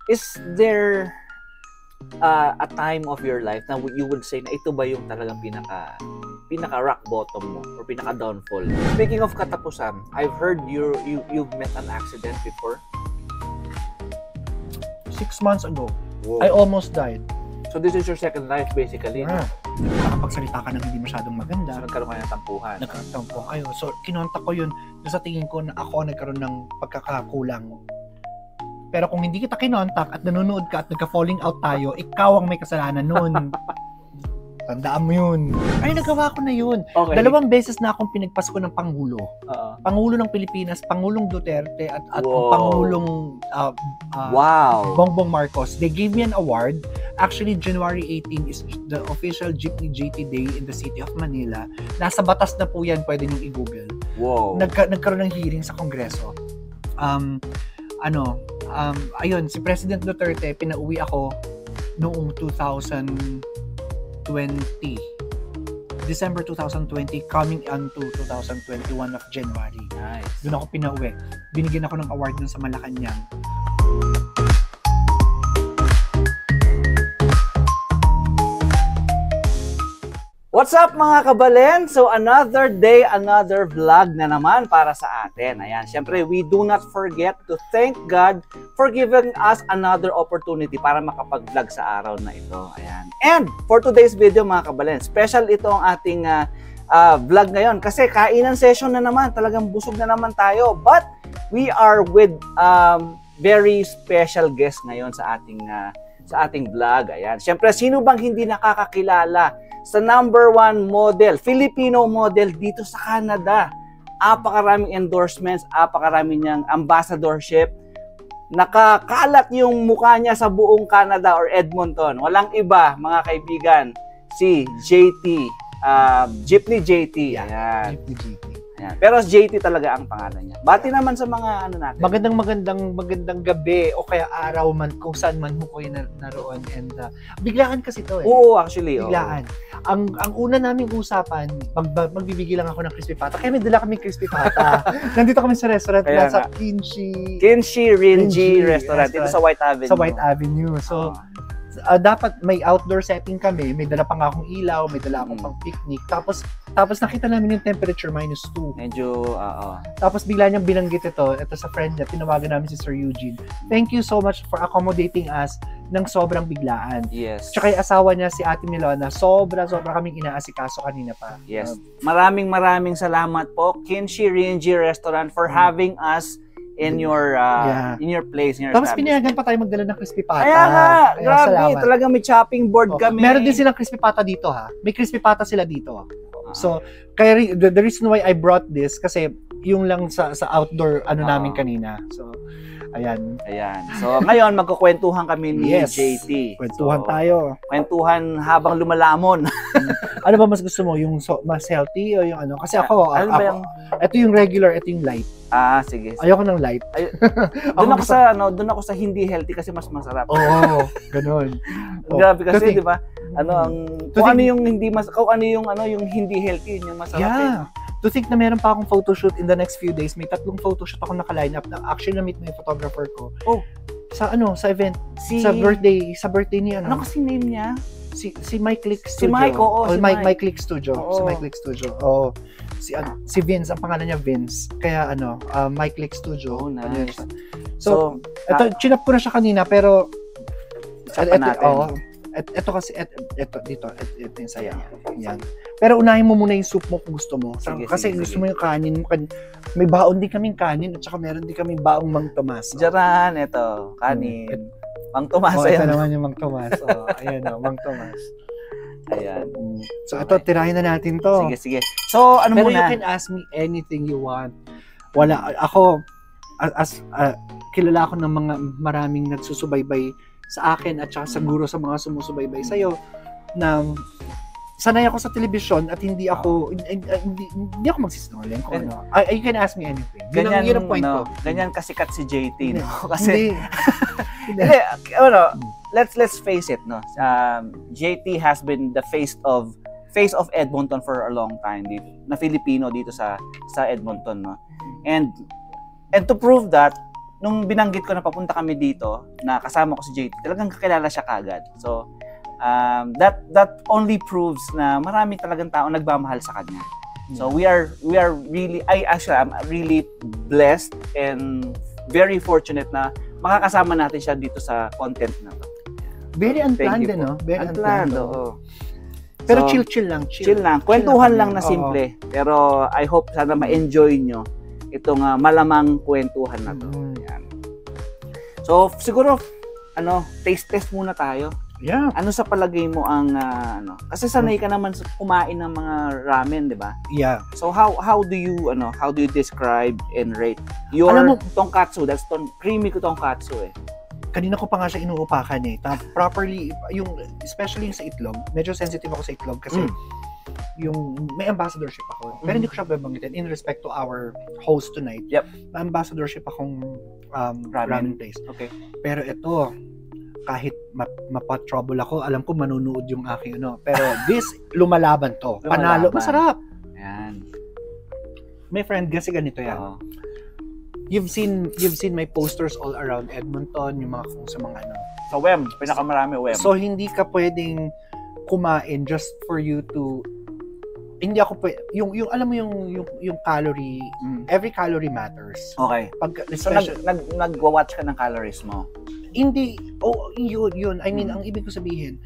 is there a time of your life na you would say na ito ba yung talagang pinaka rock bottom mo or pinaka downfall? Speaking of katapusan, I've heard you've met an accident before. 6 months ago, Whoa. I almost died. So this is your second life basically. Nakapagsalita ka ng hindi masyadong maganda. So nagkaroon kayo ng tampuhan. Nagkatampo kayo. So kinontak ko yun sa tingin ko na ako nagkaroon ng pagkakakulang. Pero kung hindi kita kinontak at nanonood ka at nagka-falling out tayo, ikaw ang may kasalanan nun. Tandaan mo yun. Ay, nagawa ko na yun. Okay. 2 beses na akong pinagpasko ng Pangulo. Pangulo ng Pilipinas, Pangulong Duterte at Pangulong wow. Bongbong Marcos. They gave me an award. Actually, January 18 is the official Jeepney JT Day in the city of Manila. Nasa batas na po yan, pwede nyo i-google. Wow. Nagkaroon ng hearing sa Kongreso. Ayun, si President Duterte, pinauwi ako noong 2020. December 2020, coming on to 2021 of January. Nice. Doon ako pinauwi. Binigyan ako ng award dun sa Malacanang. What's up mga kabalen? So another day, another vlog na naman para sa atin. Ayan, syempre we do not forget to thank God for giving us another opportunity para makapag-vlog sa araw na ito. Ayan. And for today's video mga kabalen, special ito ang ating vlog ngayon kasi kainan session na naman, talagang busog na naman tayo. But we are with very special guest ngayon sa ating vlog. Ayan. Syempre, sino bang hindi nakakakilala sa #1 model, Filipino model dito sa Canada. Apakaraming endorsements, apakaraming niyang ambassadorship. Nakakalat yung mukha niya sa buong Canada or Edmonton. Walang iba, mga kaibigan, si JT, Jeepney JT. Ayan. Jeepney JT. Ayan. Pero JT talaga ang pangalan niya. Bati naman sa mga ano natin. Magandang gabi o kaya araw man kung saan man mo kayo naroon. And biglaan kasi to eh. Oo, actually. Biglaan. Ang una naming usapan, magbibigay lang ako ng crispy pata. Kaya may dala kaming crispy pata. Nandito kami sa restaurant sa Kinshi Rinji Restaurant. Dito sa White Avenue. Sa White Avenue. So, dapat may outdoor setting kami. May dala pa nga akong ilaw, may dala akong pang picnic. Tapos nakita namin yung temperature -2. Medyo, Tapos bigla niyang binanggit ito sa friend niya, tinawagan namin si Sir Eugene. Thank you so much for accommodating us ng sobrang biglaan. Yes. Tsaka yung asawa niya, si Ate Milona, sobra kaming inaasikaso kanina pa. Yes. Maraming salamat po, Kinshi Rinji Restaurant, for having us in your place, in your Tapos pinayagan pa tayo magdala ng crispy pata. Kaya nga, grabe, talagang may chopping board kami. Meron din silang crispy pata dito ha. May crispy pata sila dito. So, kaya the reason why I brought this kasi yung lang sa outdoor namin kanina. So, ayan. So, ngayon magkukwentuhan kami ni JT. Kwentuhan tayo. Kwentuhan habang lumalamon. Ano ba mas gusto mo? Yung mas healthy o yung ano? Kasi ako, ito yung regular, ito yung light. Sige. Ayoko ng light. Doon ako sa hindi healthy kasi mas masarap. Oo, ganoon. Grabe kasi, di ba? Kung ano yung hindi healthy, yun yung masarap. Yeah. To think na meron pa akong photoshoot in the next few days. May 3 photoshoot ako naka-line up na actually na-meet mo yung photographer ko. Oh. Sa event. Sa birthday niya. Ano kasi name niya? Si Mike Click Studio. Si Mike, oo. Mike Click Studio. Oo. Si Mike Click Studio. Oo. Si Vince, ang pangalan niya Vince. Kaya Mike Click Studio. Oh, nice. So ito, chinap ko na siya kanina, pero ito kasi, ito yung saya. Yan. Pero unahin mo muna yung soup mo kung gusto mo. Kasi gusto mo yung kanin mo. May baon din kaming kanin at saka meron din kaming baong Mang Tomas. Diyan, ito, kanin. Mang Tomas. Ito naman yung Mang Tomas. Ayan Mang Tomas. Ayan. So ito, tirahin na natin to. Sige. So, Pero you can ask me anything you want. Wala, ako, kilala ako ng mga maraming nagsusubaybay sa akin at saka siguro sa mga sumusubaybay sa'yo na sanay ako sa telebisyon at hindi ako magsisinungaling kung ano. You can ask me anything. Yun ang point ko. Ganyan kasikat si JT, no? Kasi let's face it, no. JT has been the face of Edmonton for a long time na Filipino dito sa Edmonton, no. And to prove that, nung binanggit ko na papunta kami dito, na kasama ko si JT, talagang kakilala siya kagad. So, that only proves na marami talagang tao nagmamahal sa kanya. So we are really, I'm really blessed and very fortunate na makakasama natin siya dito sa content na to. Very unplanned din, no? Very unplanned. Oo. Pero So, chill lang. Chill lang. Kwentuhan Chill lang na kami. simple. Pero I hope sana ma-enjoy nyo itong malamang kwentuhan na to. Yan. So siguro, taste test muna tayo. Yeah. Ano sa palagay mo ang kasi sanay ka naman sa kumain ng mga ramen, 'di ba? Yeah. So how do you describe and rate your Alam mo, tonkatsu? That's creamy ko tonkatsu eh. Kanina ko pa nga siya inuupakan eh. Properly, especially yung sa itlog, medyo sensitive ako sa itlog kasi yung may ambassadorship ako. Pero hindi ko siya babanggitin in respect to our host tonight. Yep. May ambassadorship akong ramen place. Okay. Pero ito, kahit mapa-trouble ako, alam ko manunood yung aking Pero this, lumalaban to. Panalo. Masarap. Ayan. My friend, kasi ganito yan. Oo. You've seen my posters all around Edmonton, yung mga kung sa mga So Wem, pinakamarami Wem. So hindi ka pwedeng kumain just for you to hindi ako yung alam mo yung calorie, every calorie matters. Okay. So nagwa-watch ka ng calories mo. Hindi, yun. I mean, ang ibig ko sabihin,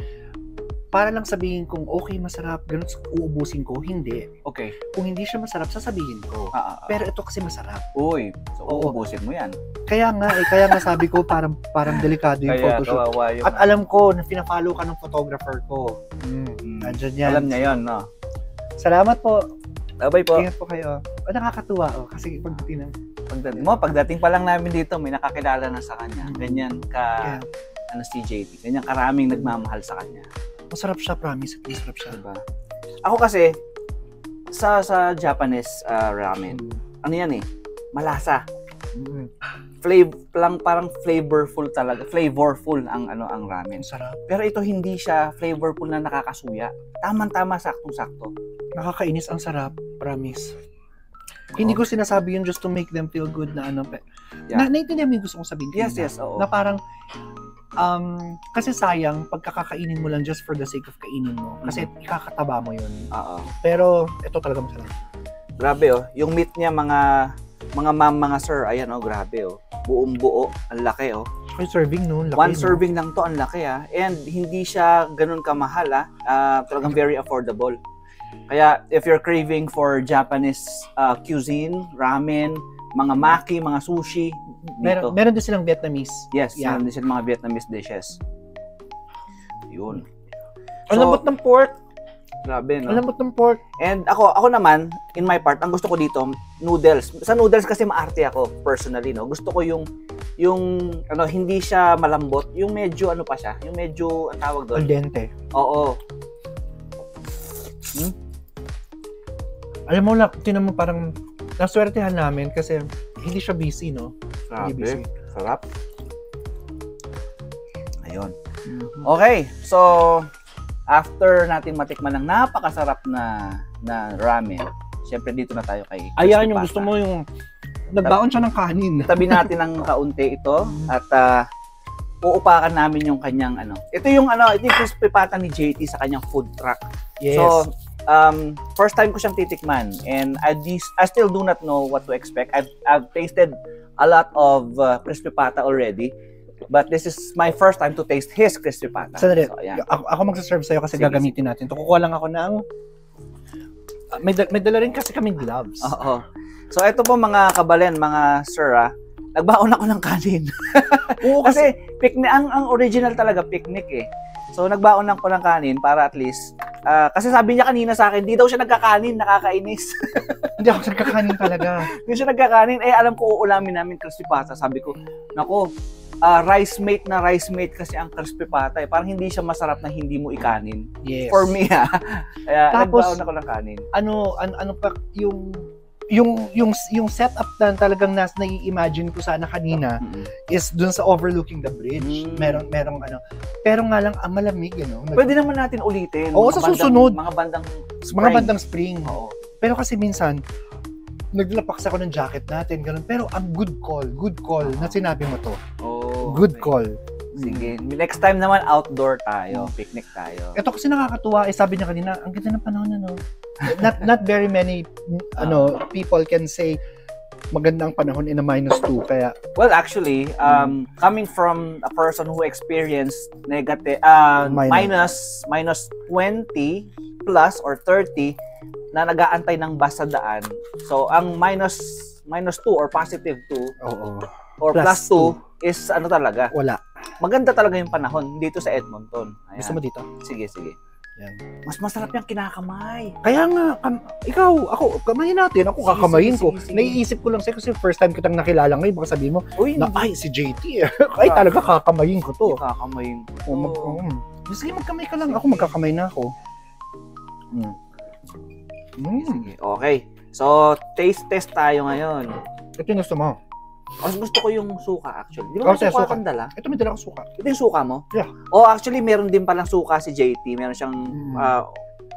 para lang sabihin kung okay, masarap, ganun, uubusin ko, hindi. Okay. Kung hindi siya masarap, sasabihin ko. Pero ito kasi masarap. Uy, so uubusin mo yan. Kaya nga sabi ko, parang delikado yung photoshoot. At alam ko, na pina-follow ka ng photographer ko. Nandiyan yan. Alam niya yun, no? Salamat po. Bye-bye po. Ingat po kayo. Nakakatuwa, kasi pagdating pa lang namin dito, may nakakilala na sa kanya. Ganyan si JT. Ganyan karaming nagmamahal sa kanya. Masarap siya, promise. Masarap siya. Diba? Ako kasi, sa Japanese ramen, ano yan eh, malasa. Parang flavorful talaga. Flavorful ang ramen. Sarap. Pero ito hindi siya flavorful na nakakasuya. Tamang-tama, saktong-sakto. Nakakainis, ang sarap, promise. Hindi ko sinasabi yun just to make them feel good na naiintindihan mo yung gusto kong sabihin. Yes, oo. Na parang, kasi sayang, pagkakakainin mo lang just for the sake of kainin mo. Kasi ikakataba mo yun. Oo. Pero, ito talaga masarap. Grabe yung meat niya mga ma'am, mga sir, ayan grabe buong buo, ang laki One serving no? Laki, One serving lang to, ang laki and hindi siya ganun kamahal talagang very affordable. Kaya if you're craving for Japanese cuisine, ramen, mga maki, mga sushi, dito. Meron din silang Vietnamese. Yes, meron din silang mga Vietnamese dishes. Yun. Ang lambot ng pork. Grabe, no? Ang lambot ng pork. And ako naman, in my part, ang gusto ko dito, noodles. Sa noodles kasi maarte ako, personally, no? Gusto ko yung hindi siya malambot, yung medyo pa siya, yung medyo, ang tawag doon? Al dente. Oo. Alam mo lang, tinan mo parang naswertehan namin kasi hindi siya busy, no? Grabe. Hindi busy. Sarap. Ayun. Okay, so after natin matikman ng napakasarap na ramen, syempre dito na tayo kay Crispy Ayan, yung Pata. gusto mo yung nagbaon siya ng kanin. Tabi natin ng kaunti ito at uupakan namin yung kanyang Ito yung Crispy Pata ni JT sa kanyang food truck. Yes. So, first time ko siyang titikman and I still do not know what to expect. I've tasted a lot of Crispy Pata already. But this is my first time to taste his Crispy Pata. Sandali, So, ayan. ako magsaserve sa'yo kasi Sige, gagamitin natin. Kukuha lang ako ng may dala rin kasi kaming gloves. Oo. So ito po mga kabalen, mga sir, nagbaon ako ng kanin. Oo, kasi picnic, ang original talaga picnic eh. So nagbaon ako ng kanin para at least, kasi sabi niya kanina sa akin, di daw siya nagkakanin, nakakainis. Hindi ako nagkakanin talaga. Hindi siya nagkakanin, alam ko uulamin namin Crispy Pata. Sabi ko, nako, rice mate kasi ang Crispy Pata eh. Parang hindi siya masarap na hindi mo ikanin. Yes. For me Kaya tapos, nagbaon ako ng kanin. Ano pa yung setup na talagang nai-imagine ko sana kanina is dun sa overlooking the bridge. Merong pero nga lang malamig, Pwede naman natin ulitin. Oo, sa susunod. Mga bandang spring. Oo. Pero kasi minsan naglapak ako ng jacket natin, ganun. Pero ang good call na sinabi mo to. Oh, Good okay. call. Sige. Next time naman, outdoor tayo. Picnic tayo. Ito kasi nakakatuwa, sabi niya kanina, ang ganda ng panahon na, no? Not very many people can say magandang panahon in a -2, kaya Well, actually, coming from a person who experienced negative minus 20 plus or 30 na nag-aantay ng bus sa daan. So, ang minus 2 or positive 2 or plus 2 is ano talaga? Wala. Maganda talaga yung panahon dito sa Edmonton. Ayan. Gusto mo dito? Sige. Yan. Mas masarap yung kinakamay. Kaya nga, ako, kamayin natin. Ako kakamayin ko. Sige. Naiisip ko lang sa'yo kasi first time kitang nakilala ngayon, baka sabihin mo, Uy, ay, si JT. Ay, talaga kakamayin ko to. kakamayin ko. Sige, magkamay ka lang. Ako, magkakamay na ako. Sige. Okay. So, taste test tayo ngayon. Ito yung gusto mo. Mas gusto ko yung suka actually. Di ba may suka kang dala? Ito may dala kang suka. Ito yung suka mo? Yeah. Oh, actually, meron din palang suka si JT. Meron siyang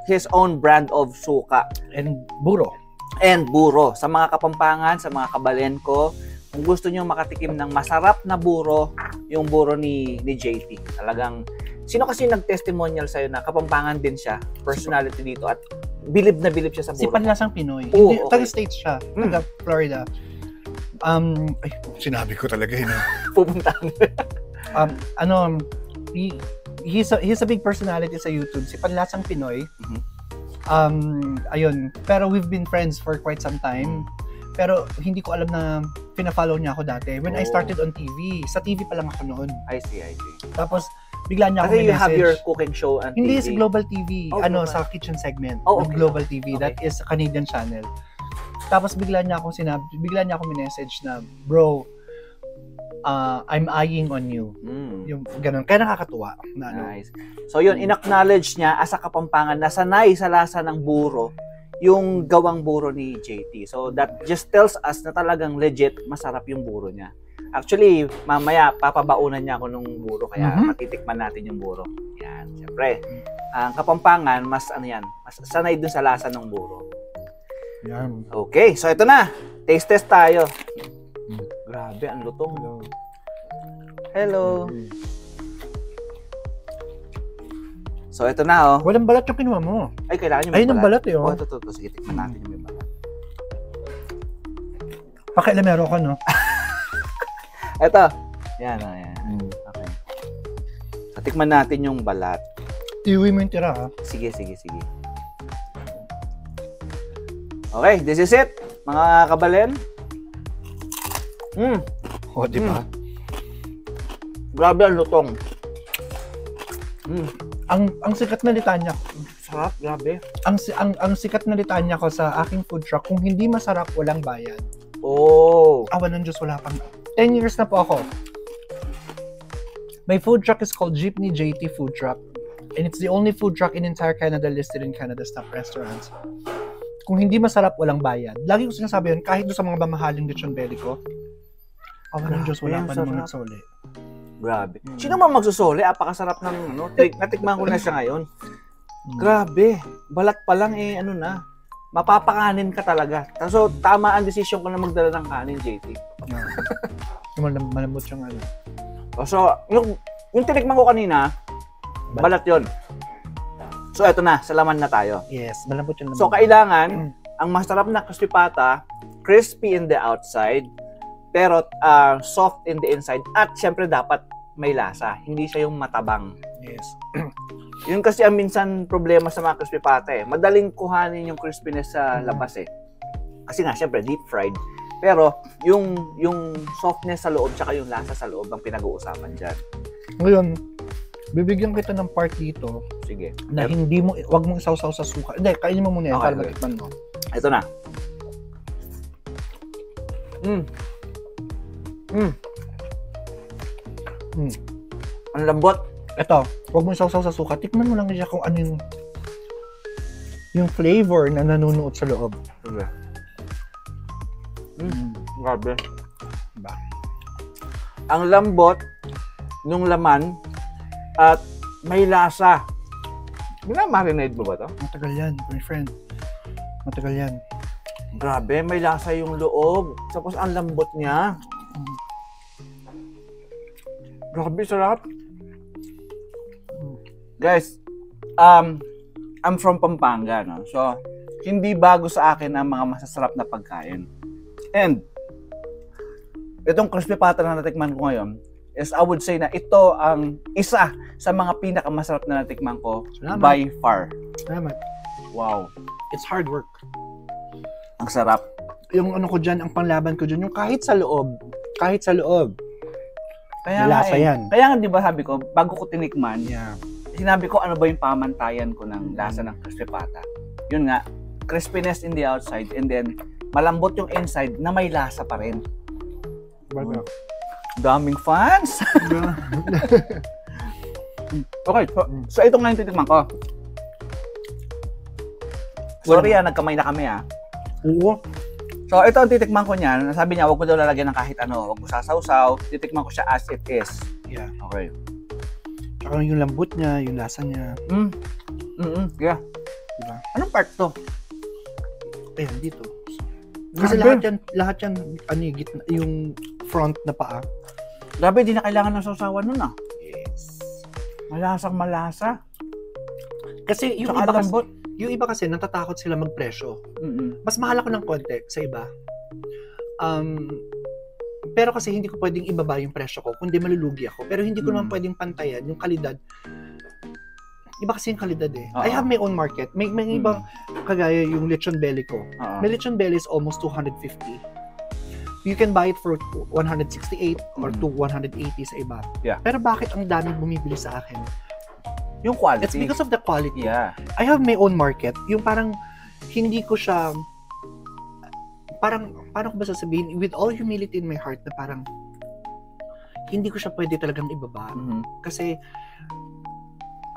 his own brand of suka. And buro. And buro. Sa mga Kapampangan, sa mga kabalen ko, kung gusto nyo makatikim ng masarap na buro, yung buro ni JT. Talagang, sino kasi nag-testimonial sa'yo na Kapampangan din siya, personality dito, at bilib na bilib siya sa buro. Si Panlasang Pinoy. Oo, Hindi, okay. taga-States siya. Taga-Florida. Ay, sinabi ko talaga yun. Pupuntahan. He's a big personality sa YouTube. Si Panlasang Pinoy. Ayun. Pero we've been friends for quite some time. Pero hindi ko alam na pina-follow niya ako dati. When I started on TV, sa TV pa lang ako noon. I see. Tapos, bigla niya ako Kasi you have message. your cooking show on Hindi, TV. sa Global TV. Oh, Global. Sa kitchen segment. Oh, ng okay. Global TV. Okay. That is a Canadian channel. Tapos bigla niya ako message na, bro, I'm eyeing on you. Yung ganun. Kaya nakakatuwa. Na, Nice. So yun, in-acknowledge niya as a Kapampangan na sanay sa lasa ng buro yung gawang buro ni JT. So that just tells us na talagang legit masarap yung buro niya. Actually, mamaya papabaunan niya ako nung buro kaya matitikman natin yung buro. Yan, syempre. Ang Kapampangan mas sanay dun sa lasa ng buro. Yan. Okay, so ito na. Taste test tayo. Grabe, ang lutong. Hello. So ito na, oh. Walang balat yung kinuha mo. Ay, kailangan yung Ayun ang balat eh, oh. Oh, ito. Sige, tikman natin yung may balat. Pakialamero ka, no? Ito. Yan. Okay. So, tikman natin yung balat. Iuwi mo yung tira, ha? Sige. Okay, this is it, mga kabalen. O, di ba? Grabe ang lutong. Ang sikat na litanya, Sarap, grabe. ang sikat na litanya ko sa aking food truck, kung hindi masarap, walang bayad. Oh. Awa ng Diyos, wala pang 10 years na po ako. My food truck is called Jeepney JT Food Truck. And it's the only food truck in entire Canada listed in Canada's top restaurants. Kung hindi masarap, walang bayad. Lagi ko sinasabi yun, kahit doon sa mga mamahaling lechon belly ko, awa ng Diyos, wala pa namang nagsoli. Grabe. Sino man magsusoli? Apakasarap ng natikman ko na siya ngayon. Grabe. Balat pa lang mapapakanin ka talaga. So, tama ang desisyon ko na magdala ng kanin, JT. Malambot siyang ano. So, yung tinikman ko kanina, balat yon. So, eto na. Sa laman na tayo. Yes, malambot yung laman. So, kailangan, ang masarap na crispy pata, crispy in the outside, pero soft in the inside. At syempre, dapat may lasa. Hindi siya yung matabang. Yes. Yun kasi ang minsan problema sa mga crispy pata eh. Madaling kuhanin yung crispiness sa labas eh. Kasi nga, syempre, deep fried. Pero, yung softness sa loob tsaka yung lasa sa loob ang pinag-uusapan dyan. Ngayon, bibigyan kita ng part dito Sige. na wag mong isaw-saw sa suka. Hindi, kainin mo muna yan para matikman mo. Ito na. Ang lambot. Ito, wag mong isaw-saw sa suka. Tikman mo lang siya kung ano yung flavor na nanunuot sa loob. Sige. Grabe. Diba? Ang lambot nung laman at may lasa. Marinade mo ba to? Matagal yan, my friend. Matagal yan. Grabe, may lasa yung loob. Tapos ang lambot niya. Grabe, sarap. Guys, I'm from Pampanga, no? So, hindi bago sa akin ang mga masasarap na pagkain. And, itong crispy pata na natikman ko ngayon, is I would say na ito ang isa sa mga pinakamasarap na natikman ko. Salamat. By far. Salamat. Wow. It's hard work. Ang sarap. Yung ano ko dyan, ang panglaban ko dyan, yung kahit sa loob. Kaya May lasa yan. Kaya nga, di ba sabi ko, bago ko tinikman, Yeah. sinabi ko ano ba yung pamantayan ko ng lasa ng crispy pata. Yun nga, crispiness in the outside and then malambot yung inside na may lasa pa rin. Daming fans! Okay, so ito nga yung titikman ko. Sorry nagkamay na kami Oo. So ito ang titikman ko niyan. Sabi niya, wag ko daw lalagyan ng kahit ano. Wag mo sasawsaw. Titikman ko siya as it is. Yeah. Okay. Tsaka yung lambot niya, yung lasa niya. Yeah. Diba? Anong part to? Ayan, dito. Kasi Grabe. lahat yan, ano yung gitna, yung front na paa. Grabe, di na kailangan ng sausawan nun Yes. Malasang malasa. Kasi yung Tsaka iba, lambot. yung iba kasi natatakot sila magpresyo. Mas mahal ako ng konti sa iba. Pero kasi hindi ko pwedeng ibaba yung presyo ko, kundi malulugi ako. Pero hindi ko naman pwedeng pantayan yung kalidad. Iba kasi yung kalidad eh. I have my own market. May ibang kagaya yung lechon belly ko. May lechon belly is almost 250. You can buy it for 168 or to 180 sa iba. Yeah. Pero bakit ang daming bumibili sa akin? Yung quality. It's because of the quality. Yeah. I have my own market. Yung parang hindi ko siya paano ko ba sasabihin with all humility in my heart na parang hindi ko siya pwede talagang ibaba. Kasi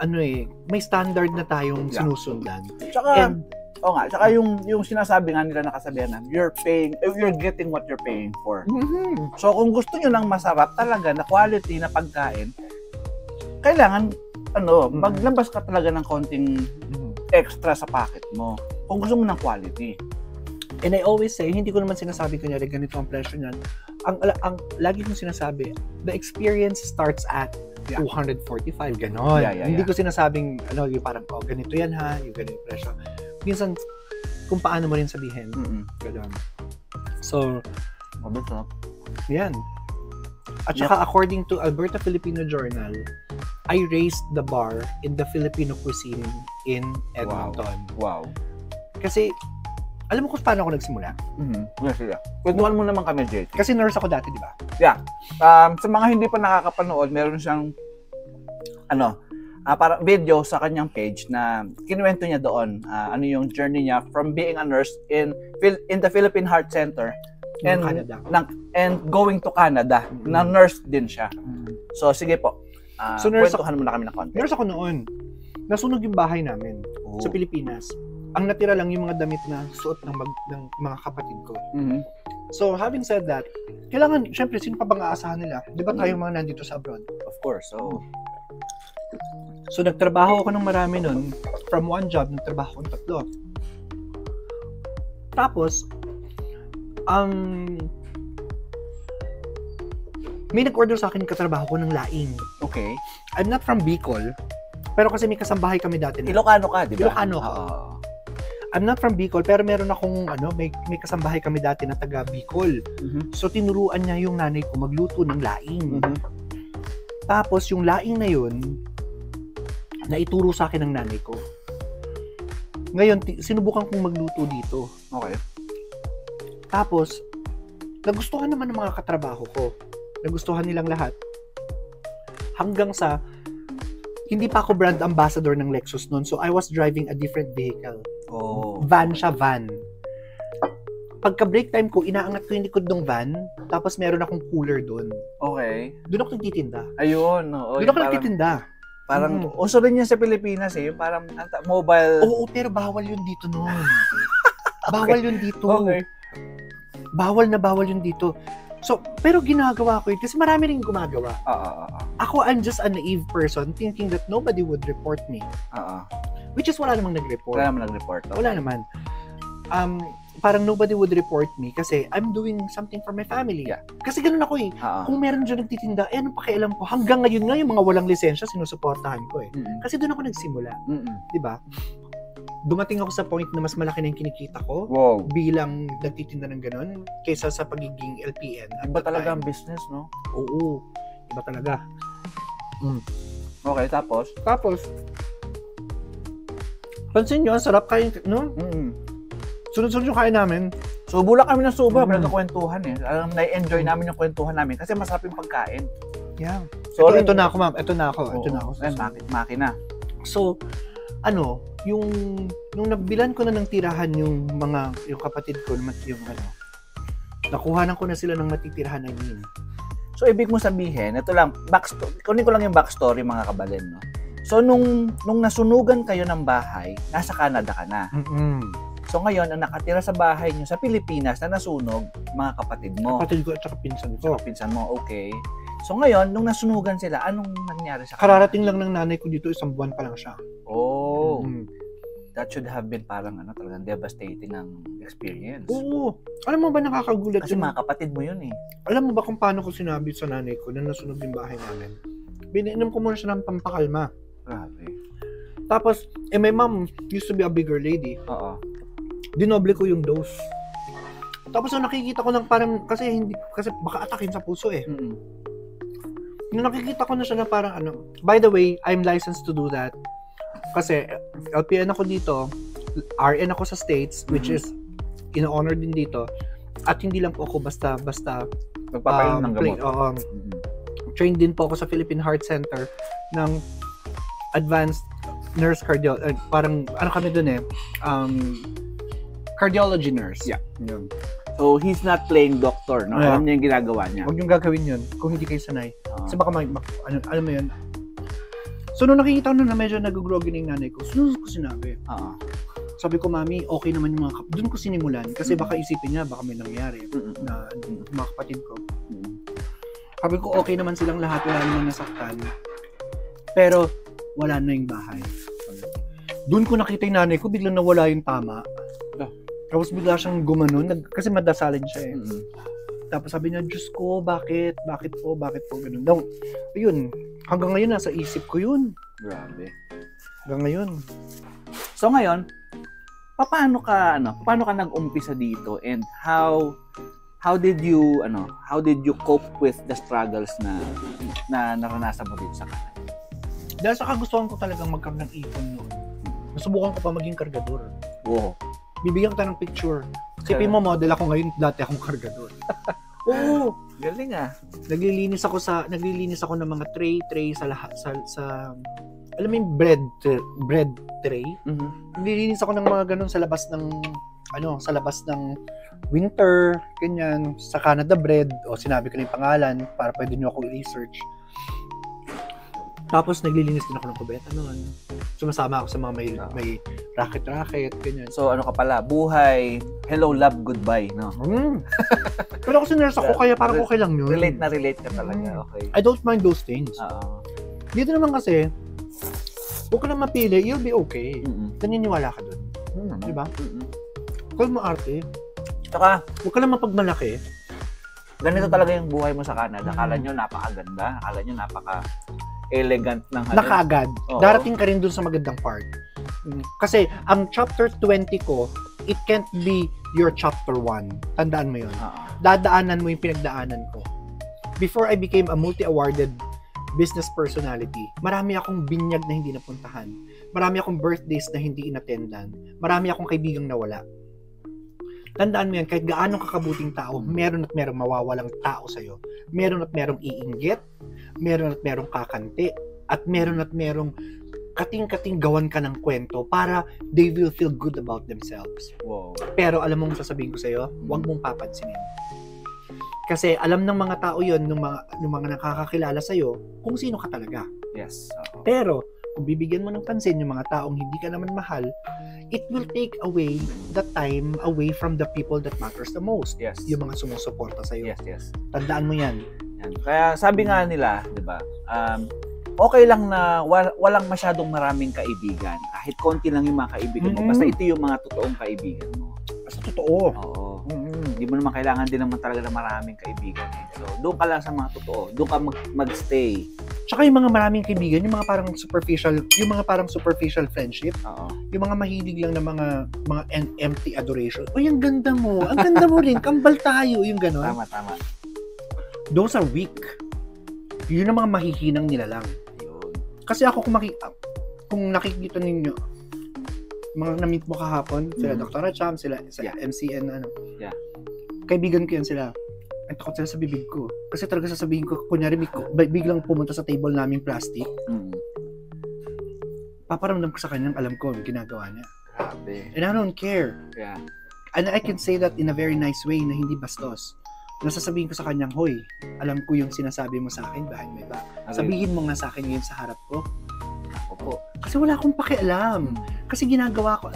ano may standard na tayong sinusundan. Tsaka tsaka yung sinasabi nga nila na kasabihan na you're getting what you're paying for. So kung gusto niyo ng masarap talaga na quality na pagkain, kailangan maglabas ka talaga ng konting extra sa pocket mo kung gusto mo ng quality. And I always say, hindi ko naman sinasabi kunyari ganito ang presyo niyan. Ang lagi kong sinasabi, the experience starts at 245, ganon. Hindi ko sinasabing, yung parang, ganito yan ha, yung ganito yung presyo. Minsan, kung paano mo rin sabihin, ganon. So, yan. At saka, according to Alberta Filipino Journal, I raised the bar in the Filipino cuisine in Edmonton. Wow. Kasi, alam mo kung paano ako nagsimula? Yes, yeah. Kwentuhan mo naman kami, Jake. Kasi nurse ako dati, di ba? Yeah. Sa mga hindi pa nakakapanood, meron siyang para video sa kanyang page na kinuwento niya doon ano yung journey niya from being a nurse in the Philippine Heart Center and going to Canada. Na nurse din siya. So sige po. So kwentuhan mo na kami ng konti. Nurse ako noon. Nasunog yung bahay namin sa Pilipinas. Ang natira lang yung mga damit na suot ng mga kapatid ko. So, having said that, kailangan, syempre, sino pa bang aasahan nila? Di ba tayong mga nandito sa abroad? Of course. So, nagtrabaho ako ng marami nun. From one job, nagtrabaho akong 3. Tapos, may nag-order sa akin yung katrabaho ko ng laing. Okay. I'm not from Bicol, pero kasi may kasambahay kami dati. Ilocano ka, di ba? Ilocano ako. I'm not from Bicol, pero meron akong, may kasambahay kami dati na taga Bicol. So, tinuruan niya yung nanay ko magluto ng laing. Tapos, yung laing na yun, naituro sa akin ng nanay ko. Ngayon, sinubukan kong magluto dito. Okay. Tapos, nagustuhan naman ng mga katrabaho ko. Nagustuhan nilang lahat. Hanggang sa, hindi pa ako brand ambassador ng Lexus noon, so I was driving a different vehicle. Van siya, van. Pagka break time ko, inaangat ko yung likod ng van, tapos meron akong cooler doon. Okay. Doon ako nagtitinda. Ayun. Doon ako nagtitinda. Parang, uso rin yan sa Pilipinas parang mobile. Oo, pero bawal yun dito noon. Bawal yun dito. Okay. Bawal yun dito. So, pero ginagawa ko yun kasi marami rin gumagawa. Ako, I'm just a naive person thinking that nobody would report me. Which is wala namang nag-report. Wala namang nag-report. Wala naman. parang nobody would report me kasi I'm doing something for my family. Yeah. Kasi ganun ako eh. Oo. Kung meron dyan nagtitinda, anong pakialam ko? Hanggang ngayon nga yung mga walang lisensya, sinusuportahan ko eh. Mm-mm. Kasi doon ako nagsimula. Mm-mm. Diba? Dumating ako sa point na mas malaki na yung kinikita ko Wow. bilang nagtitinda ng ganun kaysa sa pagiging LPN. At Iba that talaga time, ang business, no? Oo. Iba talaga. Okay, tapos? Tapos, pansin nyo, ang sarap kain, no? Mm-mm. Sunod-sunod yung kain namin. Subo lang kami ng subo, Mm. nagkakwentuhan eh. Na-enjoy namin yung kwentuhan namin kasi masarap yung pagkain. Yeah. Sorry. Ito na ako, ma'am. Ito na ako. Ayun, makina. So, yung nung nagbilan ko na ng tirahan yung kapatid ko, nakuhanan ko na sila ng matitirahan na yun. So, ibig mo sabihin, ito lang, kunin ko lang yung backstory mga kabalen, no? So, nung nasunugan kayo ng bahay, nasa Canada ka na. So, ngayon, ang nakatira sa bahay nyo sa Pilipinas na nasunog, mga kapatid mo. Kapatid ko at saka pinsan ko. Pinsan mo, okay. So, ngayon, nung nasunugan sila, anong nangyari sa kanila? Kararating lang ng nanay ko dito, 1 buwan pa lang siya. Oh, that should have been parang talagang devastating ng experience. Oo. Alam mo ba nakakagulat Kasi yun? mga kapatid mo yun eh. Alam mo ba kung paano ko sinabi sa nanay ko na nasunog yung bahay namin? Biniinom ko muna siya ng pampakalma. Grabe. Tapos, my mom used to be a bigger lady. Oo. Dinoble ko yung dose. Tapos nakikita ko lang parang, kasi baka atakin sa puso eh. Mm-mm. Nung nakikita ko na siya na parang by the way, I'm licensed to do that. Kasi LPN ako dito, RN ako sa States, which is in-honor din dito. At hindi lang po ako basta Magpapainom ng gamot. Trained din po ako sa Philippine Heart Center ng advanced nurse cardiology. Parang kami dun eh. Cardiology nurse. Yeah. Yun. So, he's not playing doctor, no? Yeah. Alam niya yung ginagawa niya. Huwag niyong gagawin yun kung hindi kayo sanay. Kasi baka alam mo yun. So, nung nakikita ko na medyo nag-groggy na yung nanay ko, sunod ko sinabi. Sabi ko, mami, okay naman yung doon ko sinimulan. Kasi baka isipin niya, baka may nangyari na mga kapatid ko. Sabi ko, okay naman silang lahat, wala naman nasaktan. Pero, wala na yung bahay. Doon ko nakita yung nanay ko, biglang nawala yung tama. Tapos bigla siyang gumanon, kasi madasalin siya eh. Tapos sabi niya, Diyos ko, bakit po, ganun. No, ayun, hanggang ngayon nasa isip ko yun. Grabe. Hanggang ngayon. So ngayon, paano ka nag-umpisa dito and how did you cope with the struggles na naranasan mo dito sa Canada? Dahil sa kagustuhan ko talagang magkaroon ng ipon noon. Nasubukan ko pa maging kargador. Wow. Bibigyan kita ng picture. Sipin mo, model ako ngayon, dati akong kargador. Oo. Galing ah. Naglilinis ako ng mga tray sa lahat sa alam mo yung bread tray. Naglilinis ako ng mga ganun sa labas ng winter, ganyan, sa Canada bread, o sinabi ko na yung pangalan para pwede niyo ako i-research. Tapos naglilinis din ako ng kubeta noon. Sumasama ako sa mga may racket, ganyan. So ano ka pala, buhay, hello, love, goodbye, no? Pero kasi nurse ako, kaya parang okay lang yun. Relate ka talaga, okay. I don't mind those things. Dito naman kasi, huwag ka lang mapili, you'll be okay. Naniniwala ka dun. Diba? Huwag mo arte. Tsaka, huwag ka lang mapagmalaki. Ganito talaga yung buhay mo sa Canada. Akala nyo napakaganda. Akala nyo napaka-elegant ng Nakaagad. Darating ka rin dun sa magandang part. Kasi, ang chapter 20 ko, it can't be your chapter 1. Tandaan mo yun. Dadaanan mo yung pinagdaanan ko. Before I became a multi-awarded business personality, marami akong binyag na hindi napuntahan. Marami akong birthdays na hindi inattendan. Marami akong kaibigang nawala. Tandaan mo yan, kahit gaano kakabuting tao, meron at merong mawawalang tao sa'yo. Meron at merong iinggit, meron at merong kakanti, at merong kating-kating gawan ka ng kwento para they will feel good about themselves. Wow. Pero alam mong sasabihin ko sa'yo, huwag mong papansinin. Kasi alam ng mga tao yon, ng mga nakakakilala sa'yo, kung sino ka talaga. Yes. Pero, kung bibigyan mo ng pansin yung mga taong hindi ka naman mahal, it will take away the time away from the people that matters the most. Yes. Yung mga sumusuporta sa'yo. Yes. Tandaan mo yan. Kaya sabi nga nila, di ba, okay lang na walang masyadong maraming kaibigan. Kahit konti lang yung mga kaibigan mo. Basta ito yung mga totoong kaibigan mo. Sa totoo. Oo. Hindi mo naman kailangan din naman talaga ng maraming kaibigan. So, doon ka lang sa mga totoo. Doon ka magstay. Tsaka yung mga maraming kaibigan, yung mga parang superficial friendship. Oo. Yung mga mahilig lang na mga empty adoration. Uy, ang ganda mo. Ang ganda mo rin. Kambal tayo. Yung gano'n. Tama. Those are weak. Yun ang mga mahihinang nila lang. Yun. Kasi ako kung nakikita ninyo, mga na-meet mo kahapon, sila Dr. Cham, sila sa MCN, Yeah. Kaibigan ko yan sila. Ang takot sila sa bibig ko. Kasi talaga sasabihin ko, kunyari, biglang pumunta sa table naming plastic, paparamdam ko sa kanyang alam ko yung ginagawa niya. Grabe. And I don't care. Yeah. And I can say that in a very nice way na hindi bastos. Nasasabihin ko sa kanyang, hoy, alam ko yung sinasabi mo sa akin behind my back. Sabihin mo nga sa akin ngayon sa harap ko. Opo. Kasi wala akong pakialam. Kasi ginagawa ko,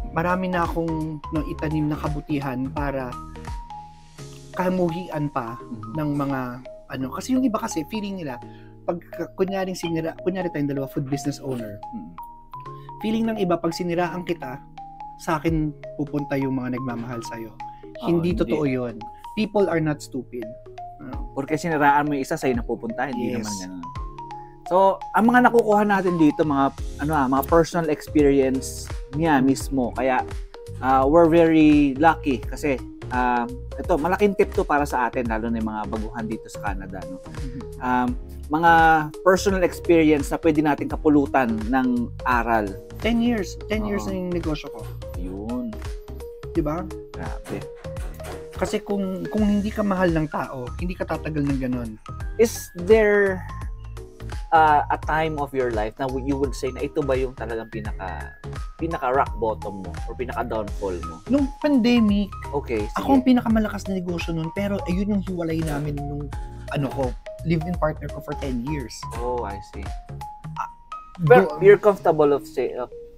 marami na akong itanim na kabutihan para kamuhian pa ng mga kasi yung iba kasi feeling nila pag kunyari tayong dalawa food business owner, feeling ng iba pag siniraan kita, sa akin pupunta yung mga nagmamahal sa'yo. Hindi totoo yun. People are not stupid. Porque siniraan mo yung isa, sa'yo napupunta, hindi Yes. naman ganun. So, ang mga nakukuha natin dito, mga personal experience niya mismo. Kaya, we're very lucky kasi ito, malaking tip to para sa atin, lalo na yung mga baguhan dito sa Canada. No? Mga personal experience na pwede natin kapulutan ng aral. 10 years na yung negosyo ko. Yun. Diba? Grabe. Kasi kung hindi ka mahal ng tao, hindi ka tatagal ng ganun. Is there a time of your life na you would say na ito ba yung talagang pinaka rock bottom mo or pinaka downfall mo? Nung pandemic, Okay, sige. ako ang pinakamalakas na negosyo nun, pero ayun yung hiwalay namin nung live-in partner ko for 10 years. Oh, I see. Pero you're comfortable of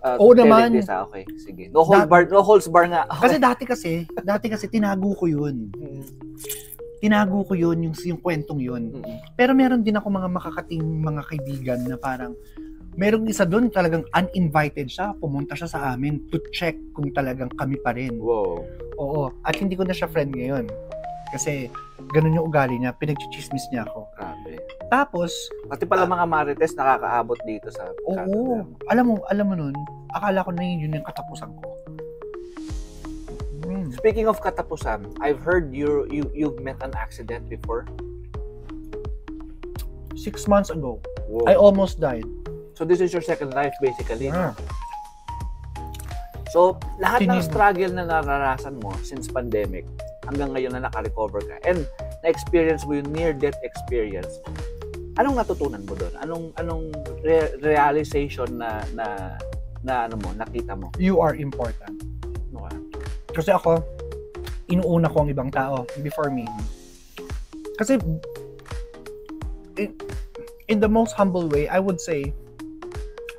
Oo telling naman. this, okay, sige. No holds bar nga. Kasi dati kasi tinago ko yun. Tinago ko yun, yung kwentong yun. Pero meron din ako mga makakating mga kaibigan na parang, merong isa doon talagang uninvited siya, pumunta siya sa amin to check kung talagang kami pa rin. Wow. Oo, at hindi ko na siya friend ngayon. Kasi ganun yung ugali niya, pinagchichismis niya ako. Grabe. Tapos, Pati pala mga marites nakakaabot dito sa oo, alam mo nun, akala ko na yun yung katapusan ko. Speaking of katapusan, I've heard you've met an accident before. 6 months ago, Wow. I almost died. So this is your second life basically. Ah. So lahat ng Tinid. struggle na naranasan mo since pandemic hanggang ngayon na naka-recover ka and na-experience mo yung near-death experience. Anong natutunan mo doon? Anong realization na nakita mo? You are important. Okay. Kasi ako, inuuna ko ang ibang tao before me. Kasi, in the most humble way, I would say,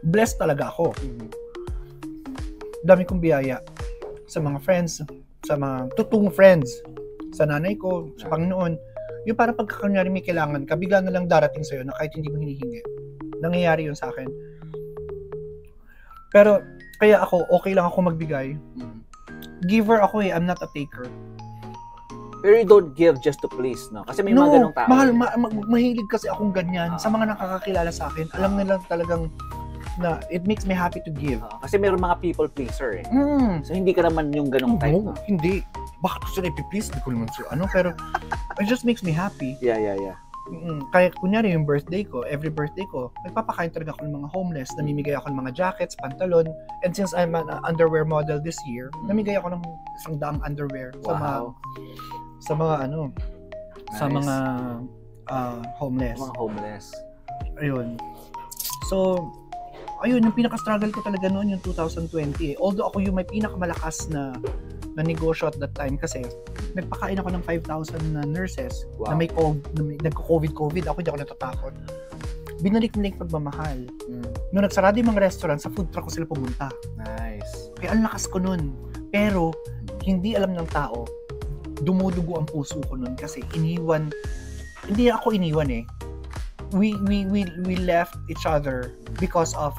blessed talaga ako. Dami kong biyaya sa mga friends, sa mga totoong friends, sa nanay ko, sa Panginoon. Yung parang pagkakanyari may kailangan ka, bigla na lang darating sa'yo na kahit hindi mo hinihingi. Nangyayari yun sa akin. Pero, kaya ako, okay lang ako magbigay. Giver ako I'm not a taker. Pero you don't give just to please, no? Kasi may mga ganong tao. Mahilig kasi akong ganyan. Sa mga nakakakilala sa akin, alam nila talagang na it makes me happy to give. Kasi mayroon mga people pleaser eh. So hindi ka naman yung ganong type. No, hindi. Bakit ko sila ipiplease? Hindi ko naman sila pero it just makes me happy. Yeah. Kaya kunyari yung birthday ko, every birthday ko, nagpapakain talaga ako ng mga homeless, namimigay ako ng mga jackets, pantalon, and since I'm an underwear model this year, namigay ako ng 100 underwear sa mga sa mga homeless. Mga homeless. Ayun. So, ayun, yung pinaka-struggle ko talaga noon yung 2020. Although ako yung may pinakamalakas na negosyo at that time kasi nagpakain ako ng 5,000 na nurses na may nagko-COVID. Ako hindi ako natatakot. Binalik nila yung pagmamahal. Nung nagsarado yung mga restaurant, sa food truck ko sila pumunta. Nice. Kaya ang lakas ko nun. Pero, hindi alam ng tao, dumudugo ang puso ko nun kasi hindi ako iniwan eh. We left each other because of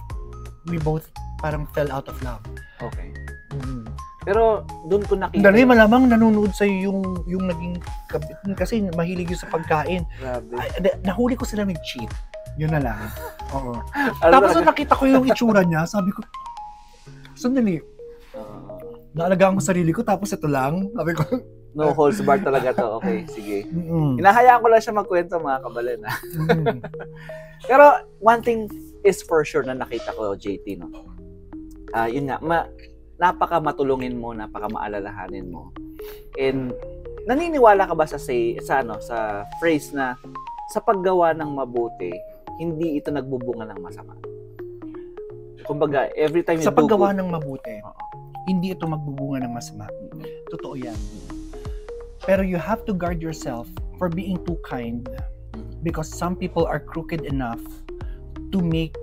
we both parang fell out of love. Okay. Pero doon ko nakita. Dali, malamang nanonood sa'yo yung naging kabit. Kasi mahilig yun sa pagkain. Grabe. Nahuli ko sila nag-cheat. Yun na lang. Oo. Ano Tapos talaga? nung nakita ko yung itsura niya, sabi ko, sandali, naalagaan ko sarili ko, tapos ito lang. Sabi ko, no holds barred talaga to. Okay, sige. mm-mm. Hinahayaan ko lang siya magkwento, mga kabalen. Ha? Mm-mm. Pero one thing is for sure na nakita ko, JT, no? Yun nga, napaka matulungin mo, napaka maalalahanin mo. And naniniwala ka ba sa phrase na sa paggawa ng mabuti, hindi ito nagbubunga ng masama? Kumbaga, every time you Sa do paggawa good, ng mabuti, hindi ito magbubunga ng masama. Totoo yan. Pero you have to guard yourself for being too kind, because some people are crooked enough to make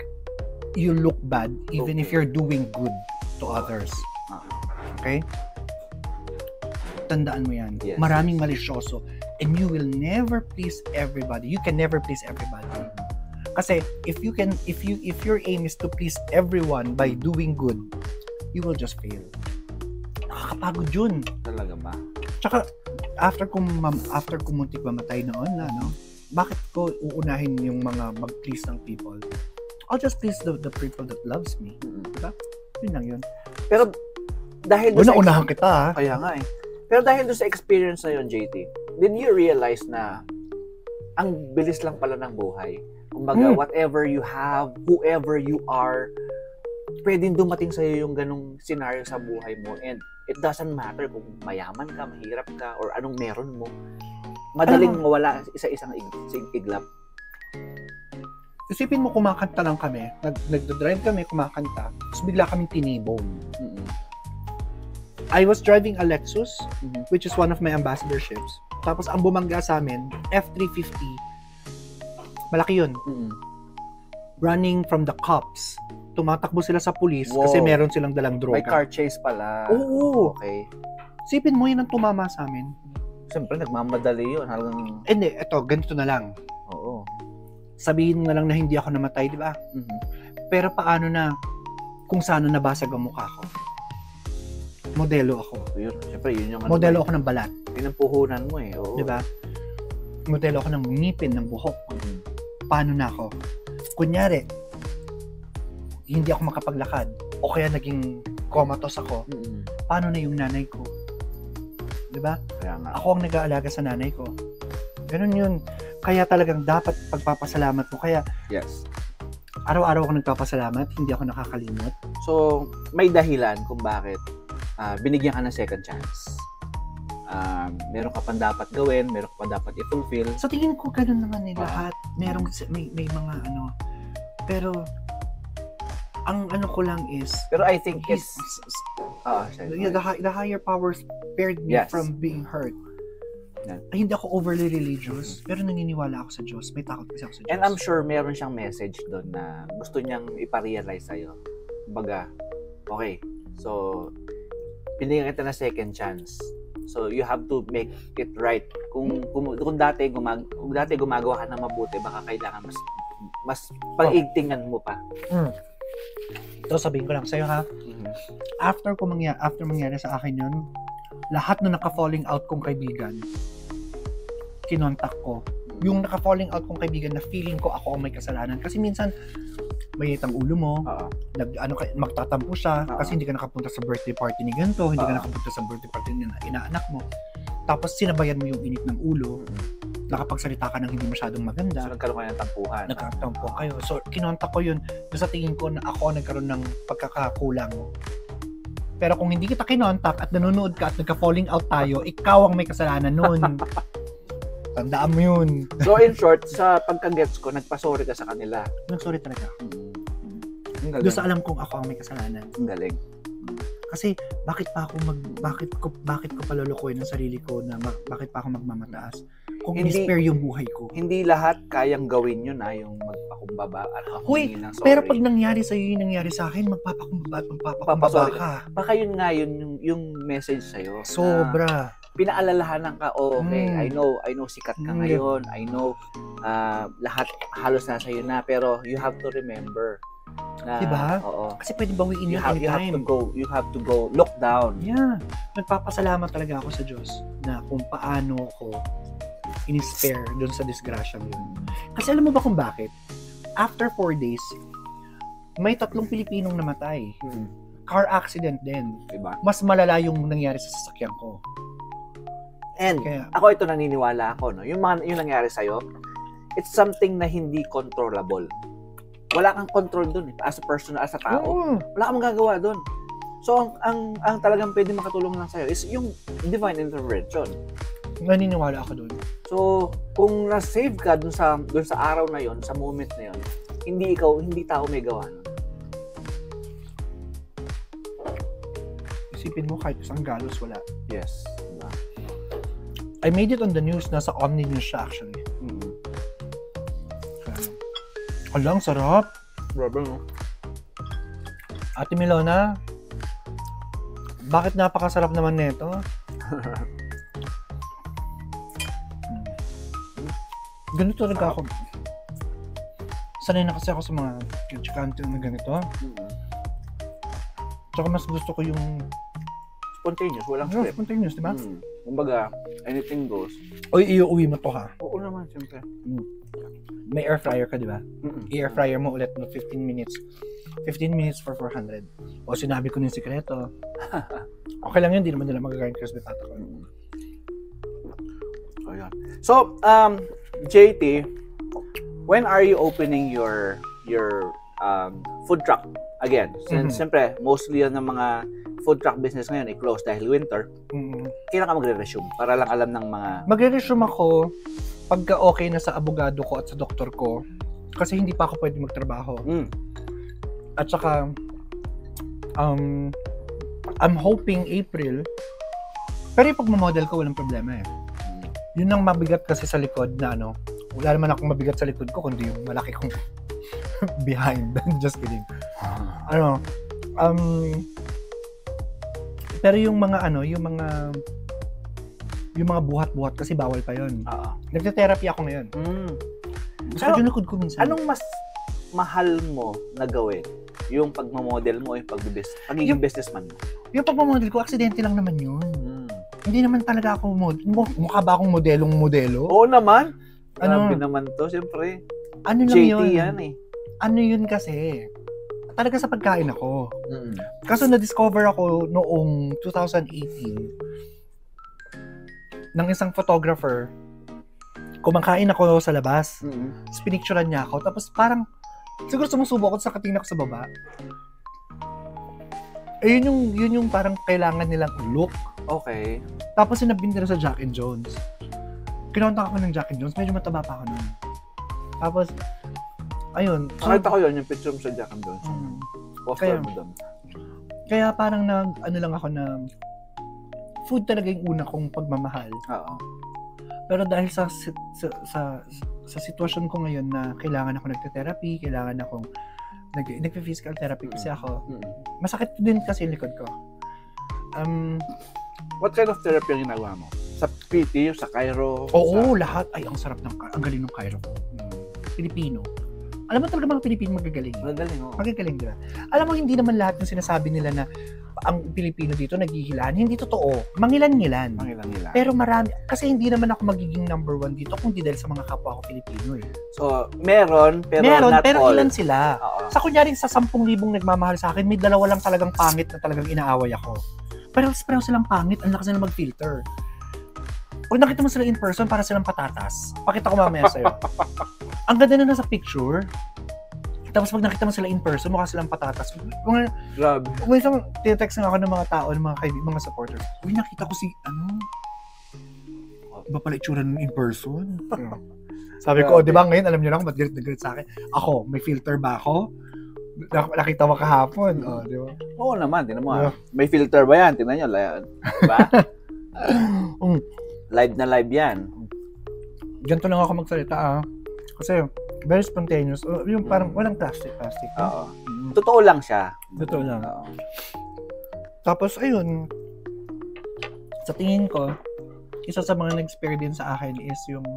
you look bad even if you're doing good to others. Okay? Tandaan mo yan. Yes. Maraming malisyoso. And you will never please everybody. You can never please everybody. Kasi if your aim is to please everyone by doing good, you will just fail. Nakakapagod yun. Talaga ba? Tsaka after ko muntik mamatay noon, bakit ko uunahin yung mga mag-please ng people? I'll just please the people that loves me. Diba? Yun lang yun. Pero dahil doon Unahan kita, ha? Kaya nga eh. Pero dahil doon sa experience na yun, JT, did you realize na ang bilis lang pala ng buhay? Kumbaga, whatever you have, whoever you are, pwedeng dumating sa'yo yung ganong scenario sa buhay mo. And it doesn't matter kung mayaman ka, mahirap ka, or anong meron mo. Madaling mawala isa-isang iglap. Isipin mo, kumakanta lang kami. Nagdadrive kami, kumakanta. Tapos bigla kaming tinibong. I was driving a Lexus, which is one of my ambassadorships. Tapos ang bumangga sa amin, F-350. Malaki yun. Running from the cops. Tumatakbo sila sa police kasi meron silang dalang droga. May car chase pala. Oo. Okay. Isipin mo, yun ang tumama sa amin. Siyempre, nagmamadali yun. Hindi, eto, ganito na lang. Oo. Sabihin na lang na hindi ako namatay, di ba? Pero paano na kung saan nabasag ang mukha ko? Modelo ako. Yun, siyempre, yun yung Modelo ako ng balat. Yun ang puhunan mo eh. Oo. Di ba? Modelo ako ng ngipin, ng buhok. Paano na ako? Kunyari, hindi ako makapaglakad o kaya naging comatose ako. Paano na yung nanay ko? Di ba? Kaya nga. Ako ang nag-aalaga sa nanay ko. Ganun yun. Kaya talagang dapat pagpapasalamat mo. Kaya Yes. araw-araw ako nagpapasalamat, hindi ako nakakalimot. So, may dahilan kung bakit binigyan ka ng second chance. Meron ka pang dapat gawin, meron ka pang dapat i-fulfill. Sa tingin ko, ganun naman lahat. May mga ano. Pero, ang ano ko lang is, Pero I think it's... the higher power spared me from being hurt. Yeah. Ay, hindi ako overly religious, pero naniniwala ako sa Diyos. May takot kasi ako sa Diyos. And I'm sure meron siyang message doon na gusto niyang iparealize sa'yo. Kumbaga, okay, so, binigyan kita na second chance. So, you have to make it right. Kung dati gumagawa ka ng mabuti, baka kailangan mas pag-igtingan mo pa. So, sabihin ko lang sa'yo, ha? After mangyari sa akin yun, lahat na naka-falling out kong kaibigan, kinontak ko. Yung naka-falling out kong kaibigan na feeling ko ako ang may kasalanan. Kasi minsan, mayit ang ulo mo, magtatampo siya, kasi hindi ka nakapunta sa birthday party ni ganito, hindi ka nakapunta sa birthday party ni inaanak mo. Tapos sinabayan mo yung init ng ulo, nakapagsalita ka ng hindi masyadong maganda. So, nagkaroon kayo ng tampuhan. Nagkatampuhan kayo. So, kinontak ko yun. Sa tingin ko na ako nagkaroon ng pagkakakulang. Pero kung hindi kita kinontak at nanonood ka at nagka-falling out tayo, ikaw ang may kasalanan nun. Tandaan mo yun. So in short, sa pagka-gets ko, nagpa-sorry ka sa kanila. Nag-sorry talaga. Ang Doon sa alam kong ako ang may kasalanan. Ang galing. Kasi bakit ko palulukuhin ang sarili ko na bakit pa ako magmamataas? Kung i-spare yung buhay ko. Hindi lahat kayang gawin yun yung magpakumbaba at humingi ng sorry. Pero pag nangyari sa iyo yung nangyari sa akin, magpapakumbaba at magpapakumbaba ka. Baka yun nga yung message sa'yo. Sobra. Pinaalalahanan ka, okay, I know sikat ka ngayon, I know lahat halos nasa iyo na, pero you have to remember Diba? Oo. Kasi pwede bawiin yun You have anytime. to go look down. Yeah. Nagpapasalamat talaga ako sa Diyos na kung paano ko in-spare dun sa disgrasya yun. Kasi alam mo ba kung bakit? After 4 days, may 3 Pilipinong namatay. Car accident din. Diba? Mas malala yung nangyari sa sasakyan ko. And ako ito naniniwala ako, no? Yung nangyari sa'yo, it's something na hindi controllable. Wala kang control dun, as a person, as a tao. Wala kang magagawa dun. So, ang talagang pwede makatulong lang sa'yo is yung divine intervention. Naniniwala ako dun. So, kung na-save ka dun sa araw na yon, sa moment na yon, hindi tao may gawa nun. Isipin mo kahit isang galos wala. Yes. Diba? I made it on the news, nasa Omni News siya actually. Alang sarap. Grabe, no? Ate Milona, bakit napakasarap naman nito? Ganito talaga ako. Sanay na kasi ako sa mga chikante na ganito. Tsaka mas gusto ko yung spontaneous, walang script. Spontaneous, di ba? Kumbaga, anything goes. Oy, iuwi mo to ha. Oo naman, siyempre. May air fryer ka, di ba? I-air fryer mo ulit no 15 minutes. 15 minutes for 400. O sinabi ko yung sikreto. Okay lang yun, di naman nila magagaling crispy pata ko. So, JT, when are you opening your food truck again? Since siyempre, mostly yan ng mga food truck business ngayon closed dahil winter. Kailan ka magre-resume? Para lang alam ng mga... Magre-resume ako pagka okay na sa abogado ko at sa doktor ko. Kasi hindi pa ako pwede magtrabaho. At saka, I'm hoping April. Pero yung pagmamodel ko, walang problema eh. Yun ang mabigat kasi sa likod na ano. Wala naman akong mabigat sa likod ko, kundi yung malaki kong behind. Just kidding. Pero yung mga yung mga buhat-buhat kasi bawal pa yun. Nagte-therapy ako ngayon. Masakit yung likod ko minsan. Anong mas mahal mo na gawin? Yung pagmamodel mo o yung pagiging businessman mo? Yung pagmamodel ko, aksidente lang naman yun. Hindi naman talaga ako mukha ba akong modelong-modelo? Oo naman. Grabe naman to, siyempre. Ano lang JT yun? yan eh. Ano yun kasi? Talaga sa pagkain ako. Kaso na-discover ako noong 2018 ng isang photographer. Kumakain ako sa labas. Tapos pinicturean niya ako. Tapos parang, siguro sumusubo ako sa katingin ako sa baba. Yun yung parang kailangan nilang look. Okay. Tapos sinabing nila sa Jack and Jones. Kinontak ako ng Jack and Jones. Medyo mataba pa ako nun. Tapos, ayun. Nakita ko yun, yung picture mo sa Jack and Jones. Poster mo doon. Kaya parang lang ako na food talaga yung una kong pagmamahal. Oo. Pero dahil sa sitwasyon ko ngayon na kailangan ako nagte-therapy, kailangan akong nagpe-physical therapy kasi ako. Masakit din kasi yung likod ko. What kind of therapy ang ginagawa mo? Sa PT, sa Cairo? Oo, lahat. Ay, ang sarap ang galing ng Cairo. Pilipino. Alam mo talaga mga Pilipino magagaling. Magagaling, oo. Magagaling, di ba? Alam mo, hindi naman lahat ng sinasabi nila na ang Pilipino dito naghihilan. Hindi totoo. Mangilan-ngilan. Mangilan-ngilan. Pero marami. Kasi hindi naman ako magiging number 1 dito kung di dahil sa mga kapwa ko Pilipino eh. So, meron, not pero all. ilan sila? Oo. Sa kunyari, sa 10,000 nagmamahal sa akin, may 2 lang talagang pangit na talagang inaaway ako. Pero silang pangit, ang lakas nila mag-filter. Pag nakita mo sila in person, para silang patatas. Pakita ko mamaya sa'yo. Ang ganda na nasa picture. Tapos pag nakita mo sila in person, mukha silang patatas. Grabe. May isang tinetext nga ako ng mga tao, ng mga supporters. Uy, nakita ko si, iba pala itsura nun in person. Sabi ko, di ba ngayon, alam niyo lang kung ba't galit sa akin. Ako, may filter ba ako? Nakita mo kahapon. Di ba? Oo naman, tinan mo. May filter ba yan? Tingnan nyo. Diba? Live na live yan. Ganito lang ako magsalita Kasi very spontaneous. Yung parang walang plastic. Oo. Totoo lang siya. Totoo lang. Tapos ayun, sa tingin ko, isa sa mga nag-experience sa akin is yung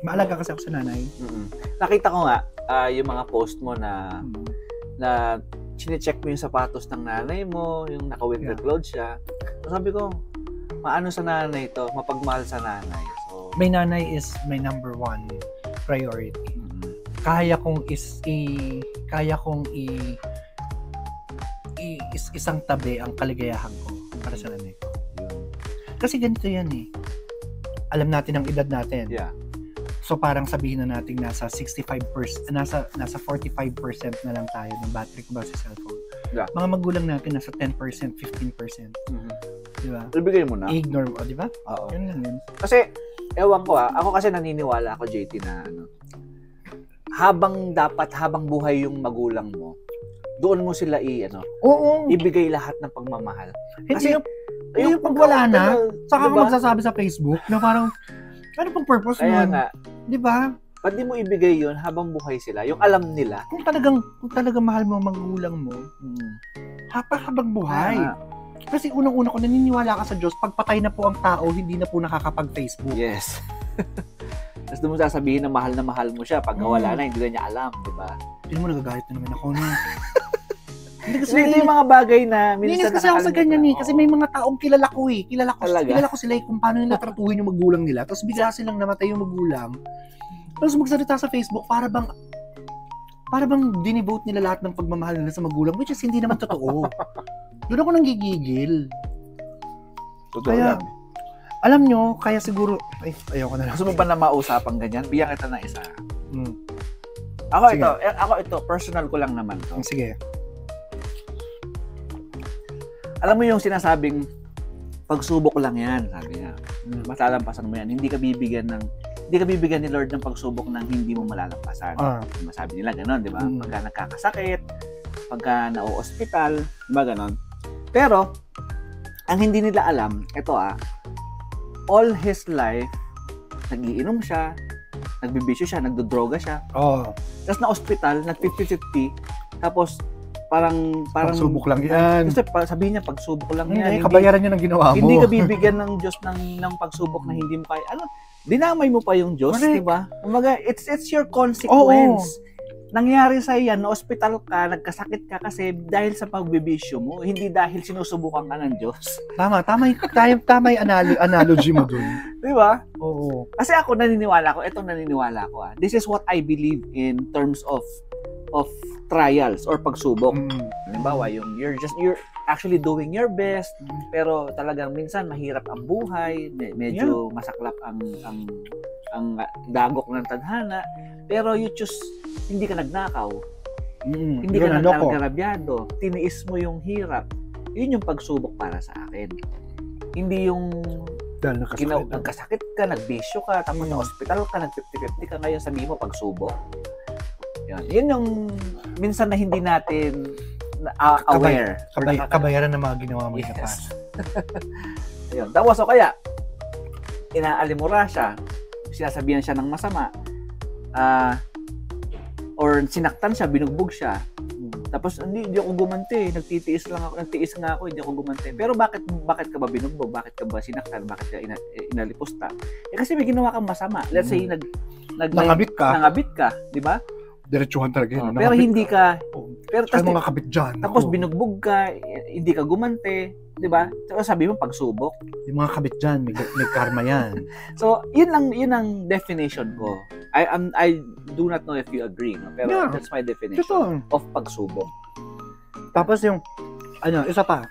maalaga kasi ako sa nanay. Nakita ko nga yung mga post mo na na chine-check mo yung sapatos ng nanay mo, yung naka-winter clothes siya. So, sabi ko, maano sa nanay ito, mapagmahal sa nanay. So, My nanay is my number one priority. Kaya kong isang tabi ang kaligayahan ko para sa nanay ko. Kasi ganito yan eh. Alam natin ang edad natin. Yeah. So parang sabihin na natin nasa 65%, nasa 45% na lang tayo ng battery ko ba sa cellphone. Yeah. Mga magulang natin nasa 10%, 15%. Di ba? Ibigay mo na. Ignore mo, di ba? Oo. Yun lang yun. Kasi, ewan ko ako kasi naniniwala ako, JT, na habang buhay yung magulang mo, doon mo sila Oo. ibigay lahat ng pagmamahal. Kasi yung pag wala na, saka ka magsasabi sa Facebook na parang, ano pang purpose kaya nun? nga, di ba? ba't di mo ibigay yun habang buhay sila? Yung alam nila. Kung talagang mahal mo ang magulang mo, habang buhay. Kasi unang-una ko naniniwala ka sa Diyos, pagpatay na po ang tao, hindi na po nakakapag-Facebook. Yes. Tapos doon mo sasabihin na mahal mo siya. Pag wala na, hindi na niya alam, di ba? Hindi mo nagagalit na naman ako na. Hindi kasi yung mga bagay na minsan kasi ako sa ganyan eh. Kasi may mga taong kilala ko eh. Kilala ko sila eh kung paano nila tratuhin yung magulang nila. Tapos bigla silang namatay yung magulang. Tapos magsalita sa Facebook para bang dinivote nila lahat ng pagmamahal nila sa magulang, which is hindi naman totoo. Doon ako nanggigigil. Totoo Kaya, lang. alam nyo, kaya siguro, ayoko na lang. Gusto mo ba na mausapang ganyan? Bigyan kita ng isa. Sige. Ako ito, personal ko lang naman to. Sige. Alam mo yung sinasabing pagsubok lang yan, sabi niya. Matalampasan mo yan. Hindi ka bibigyan ni Lord ng pagsubok ng hindi mo malalampasan. Masabi nila gano'n, di ba? Pagka nagkakasakit, pagka na-ospital, di ba gano'n? Pero, ang hindi nila alam, ito all his life, nag-iinom siya, nagbibisyo siya, nagdodroga siya. Tapos na-ospital, nag-50-50, tapos parang pagsubok lang yan. Kasi sabihin niya, pagsubok lang yan. Hindi, kabayaran niya ng ginawa mo. Hindi ka bibigyan ng Diyos ng pagsubok na hindi mo kaya. Dinamay mo pa yung Diyos, di ba? Umaga, it's your consequence. Nangyari sa yan, na-hospital ka, nagkasakit ka kasi dahil sa pagbibisyo mo, hindi dahil sinusubukan ka ng Diyos. Tama yung analogy mo dun. Di ba? Oo. Kasi ako naniniwala ko, this is what I believe in terms of trials or pagsubok. Halimbawa, you're actually doing your best, pero talagang minsan mahirap ang buhay, medyo masaklap ang dagok ng tadhana, pero you choose, hindi ka nagnakaw, hindi ka nagkarabyado, tiniis mo yung hirap. Yun yung pagsubok para sa akin. Hindi yung nagkasakit ka, nagbisyo ka, tapos na hospital ka, nag-50-50 ka, ngayon sabihin mo pagsubok. Yun yung minsan na hindi natin aware. Kabayaran ng mga ginawa mo sa past. Ayun. Tapos o kaya, inaalimura siya, sinasabihan siya ng masama, or sinaktan siya, binugbog siya. Tapos hindi ako gumanti, nagtiis nga ako, hindi ako gumanti. Pero bakit ka ba binugbog? Bakit ka ba sinaktan? Bakit ka inalipusta? Kasi may ginawa kang masama. Let's say nangabit ka, di ba? Diretsuhan talaga yun. Pero hindi ka, pero tapos mga kabit dyan. Tapos binugbog ka, hindi ka gumante, di ba? So, sabi mo pagsubok. Yung mga kabit dyan, may karma yan. So, yun ang definition ko. I do not know if you agree, no? Pero that's my definition of pagsubok. Tapos yung, isa pa,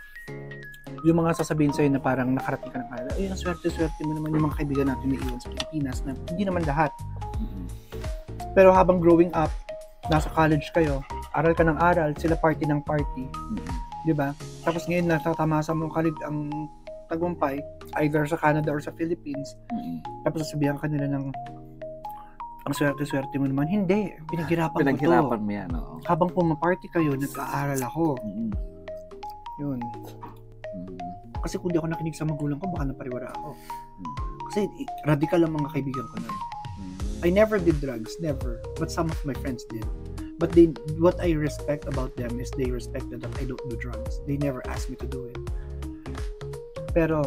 yung mga sasabihin sa'yo na parang nakarating ka ng kaya, ang swerte-swerte mo naman yung mga kaibigan natin na iwan sa Pilipinas na hindi naman lahat. Pero habang growing up, nasa college kayo, aral ka ng aral, sila party ng party. Di ba? Tapos ngayon, natatamasa mo ang tagumpay, either sa Canada or sa Philippines. Tapos sasabihan ka nila ng ang swerte-swerte mo naman. Hindi. Pinaghirapan mo yan. Oo. Habang pumaparty kayo, nag-aaral ako. Yun. Kasi kung di ako nakinig sa magulang ko, baka napariwara ako. Kasi radikal ang mga kaibigan ko na. I never did drugs, never. But some of my friends did. But what I respect about them is they respected that I don't do drugs. They never asked me to do it. Pero,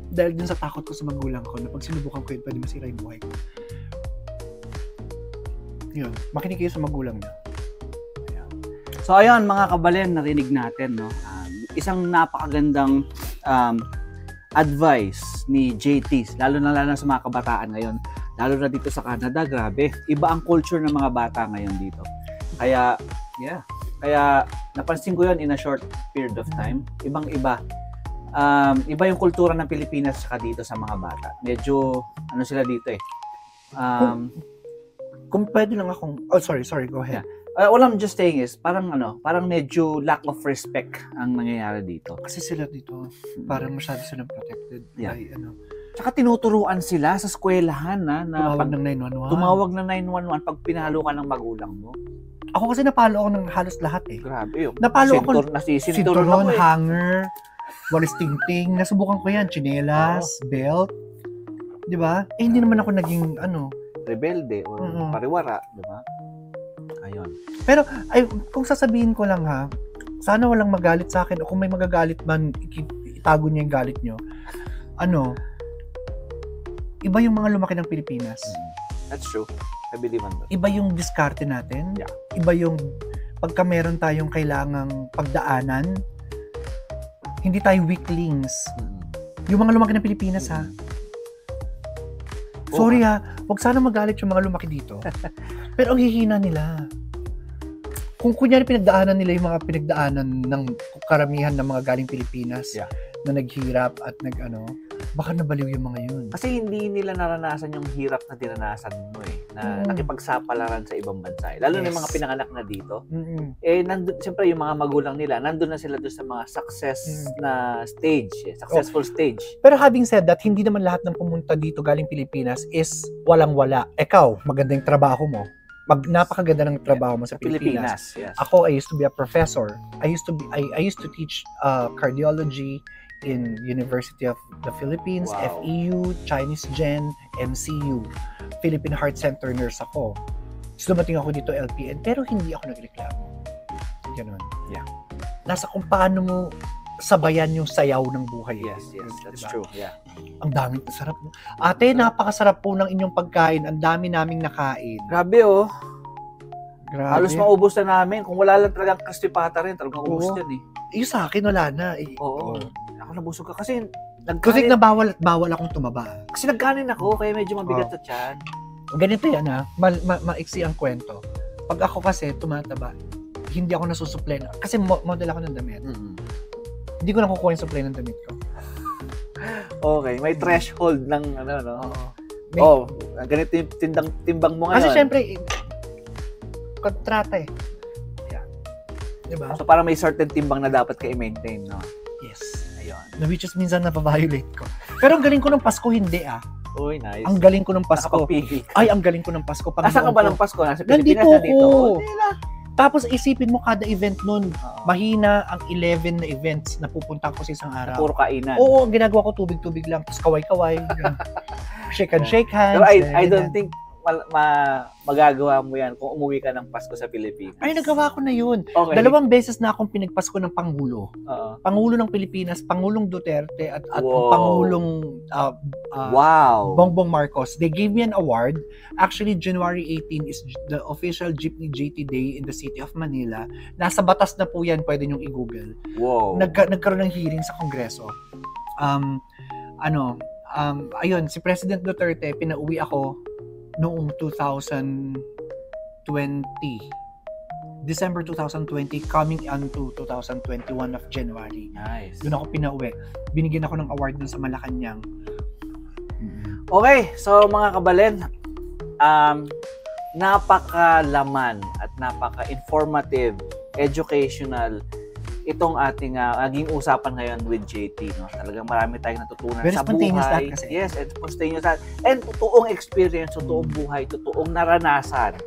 dahil din sa takot ko sa magulang ko, na pag sinubukan ko yun, pwede masira yung buhay ko. Yun, makinig kayo sa magulang niyo. So ayun mga kabalen, narinig natin, no? Isang napakagandang advice ni JT, lalo na sa mga kabataan ngayon, lalo na dito sa Canada. Grabe, iba ang culture ng mga bata ngayon dito. Kaya napansin ko yun in a short period of time. Ibang-iba. Iba yung kultura ng Pilipinas saka dito sa mga bata. Medyo, ano sila dito eh. Kung pwede lang akong, sorry, go ahead. All I'm just saying is, parang medyo lack of respect ang nangyayari dito. Kasi sila dito, parang masyado silang protected. Yeah. By, Tsaka tinuturuan sila sa eskwelahan na tumawag ng 911. Tumawag ng 911 pag pinalo ka ng magulang mo. Ako kasi napalo ako ng halos lahat eh. Grabe yun. Napalo ako Sinturon, hanger, walis ting-ting. Nasubukan ko yan. Tsinelas, belt. Di ba? Hindi naman ako naging rebelde or pariwara. Di ba? Ayun. Pero kung sasabihin ko lang ha, sana walang magalit sa akin o kung may magagalit man, itago niya yung galit nyo. Iba yung mga lumaki ng Pilipinas. That's true. I believe on that. Iba yung diskarte natin. Yeah. Iba yung pagka meron tayong kailangang pagdaanan, hindi tayo weaklings. Yung mga lumaki ng Pilipinas ha. Sorry ha, huwag sana magalit yung mga lumaki dito. Pero ang hihina nila. Kung kunyari pinagdaanan nila yung mga pinagdaanan ng karamihan ng mga galing Pilipinas na naghirap at baka nabaliw yung mga yun. Kasi hindi nila naranasan yung hirap na dinanasan mo eh. Na nakipagsapalaran sa ibang bansa. Lalo na yung mga pinanganak na dito. Siyempre yung mga magulang nila, nandun na sila doon sa mga successful stage. Pero having said that, hindi naman lahat ng pumunta dito galing Pilipinas is walang-wala. Ikaw, maganda yung trabaho mo. Napakaganda ng trabaho mo sa Pilipinas. Yes. Ako, I used to be a professor. I used to teach cardiology in University of the Philippines, Wow. FEU, Chinese Gen, MCU. Philippine Heart Center nurse ako. So, dumating ako dito LPN, pero hindi ako nagreklamo. Ganun. Yeah. Nasa kung paano mo sabayan yung sayaw ng buhay. Yes, that's true. Yeah. Ang daming sarap. Ate, napakasarap po ng inyong pagkain. Ang dami naming nakain. Grabe oh. Grabe. Halos maubos na namin. Kung wala lang talagang crispy pata rin, talagang ubos yan eh. Yung sa akin, wala na. Oo. Ako nabusog ka. Kasi Kasi na bawal akong tumaba. Kasi nagkanin ako, kaya medyo mabigat sa tiyan. Ganito yan ha. Maiksi ang kwento. Pag ako kasi tumataba, hindi ako nasusupply na. Kasi model ako ng damit. Hindi ko nakukuha yung supply ng damit ko. Okay, may threshold ng ganito yung timbang mo ngayon. Kasi syempre, kontrata eh. Yeah. Diba? So parang may certain timbang na dapat ka i-maintain, no? Yes. Ayun. Na which is minsan napaviolate ko. Pero ang galing ko ng Pasko, hindi ah. Uy, nice. Ang galing ko ng Pasko. Nakapapili. Ay, ang galing ko ng Pasko. Nasaan ka ba ng Pasko? Nasa Nandito Pilipinas, nandito. ko. Tapos isipin mo kada event nun, mahina ang 11 na events na pupunta ko sa isang araw. Puro kainan. Oo, ang ginagawa ko tubig-tubig lang, tapos kaway-kaway. shake hands. Pero I don't think magagawa mo yan kung umuwi ka ng Pasko sa Pilipinas. Ay, nagawa ko na yun. Okay. 2 beses na akong pinagpasko ng Pangulo. Pangulo ng Pilipinas, Pangulong Duterte at Pangulong wow. Bongbong Marcos. They gave me an award. Actually, January 18 is the official Jeepney JT Day in the city of Manila. Nasa batas na po yan, pwede nyong i-google. Wow. Nagkaroon ng hearing sa Kongreso. Ayun, si President Duterte, pinauwi ako noong 2020. December 2020, coming onto 2021 of January. Nice. Doon ako pinauwi. Binigyan ako ng award dun sa Malacanang. Okay, so mga kabalen, napakalaman at napaka-informative, educational itong ating naging usapan ngayon with JT, no? Talagang marami tayong natutunan Very sa spontaneous buhay. that kasi. Yes, and spontaneous that. And totoong experience, totoong buhay, totoong naranasan.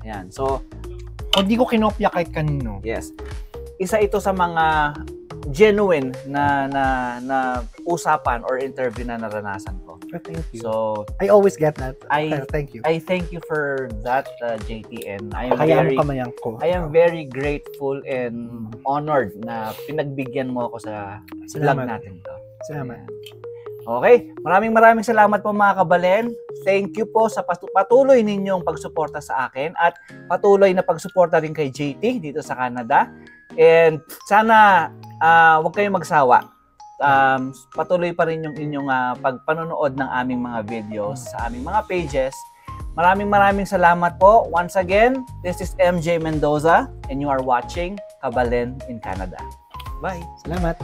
Yan. So, Hindi ko kinopya kahit kanino. yes. Isa ito sa mga genuine na usapan or interview na naranasan ko. Thank you. So, I always get that. Thank you. I thank you for that, JT, and I am Kaya very mo kamayang ko. I am very grateful and honored na pinagbigyan mo ako sa vlog Salamat. natin to. Salamat. Ayan. Okay, maraming salamat po mga kabalen. Thank you po sa patuloy ninyong pagsuporta sa akin at patuloy na pagsuporta rin kay JT dito sa Canada. And sana huwag kayong magsawa. Patuloy pa rin yung inyong pagpanonood ng aming mga videos sa aming mga pages. Maraming salamat po. Once again, this is MJ Mendoza and you are watching Kabalen in Canada. Bye! Salamat!